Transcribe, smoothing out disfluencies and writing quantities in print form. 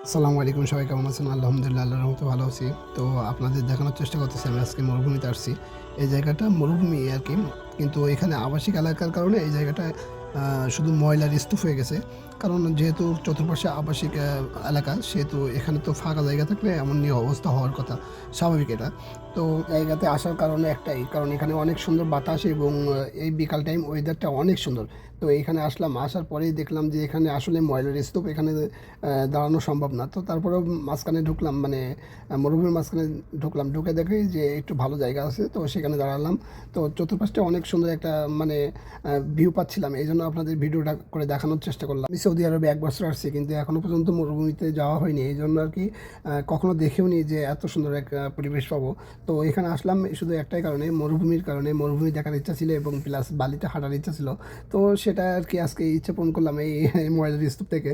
আসসালামু আলাইকুম, সবাই কেমন আছেন? আলহামদুলিল্লাহ, আল্লাহর রহমতে ভালো আছি। তো আপনাদের দেখানোর চেষ্টা করতেছি আমি আজকে মরুভূমিতে আসছি। এই জায়গাটা মরুভূমি আরকি। কিন্তু এখানে আবাসিক এলাকার কারণে এই জায়গাটায় শুধু ময়লার স্তূপ হয়ে গেছে। কারণ যেহেতু চতুর্পাশে আবাসিক এলাকা, সেহেতু এখানে তো ফাঁকা জায়গা থাকলে এমনই অবস্থা হওয়ার কথা। স্বাভাবিক এটা। তো জায়গাতে আসার কারণে একটাই, কারণ এখানে অনেক সুন্দর বাতাস এবং এই বিকাল টাইম ওয়েদারটা অনেক সুন্দর। তো এখানে আসলাম, আসার পরেই দেখলাম যে এখানে আসলে ময়লার স্তূপ, এখানে দাঁড়ানো সম্ভব না। তো তারপরেও মাঝখানে ঢুকলাম, মানে মরুভূমির মাঝখানে ঢুকলাম। ঢুকে দেখি যে একটু ভালো জায়গা আছে, তো সেখানে দাঁড়ালাম। তো চতুর্পাশটা অনেক সুন্দর একটা মানে ভিউ পাচ্ছিলাম। এই জন্য আপনাদের ভিডিওটা করে দেখানোর চেষ্টা করলাম। আমি সৌদি আরবে ১ বছর আসছি, কিন্তু এখনও পর্যন্ত মরুভূমিতে যাওয়া হয়নি। এই জন্য আর কি কখনো দেখেও নি যে এত সুন্দর এক পরিবেশ পাবো। তো এখানে আসলাম শুধু একটাই কারণে, মরুভূমির কারণে। মরুভূমি দেখার ইচ্ছা ছিল এবং প্লাস বালিতে হাঁটার ইচ্ছা ছিল। তো সেটা আর কি আজকে ইচ্ছা পূরণ করলাম এই ময়লার স্তূপ থেকে।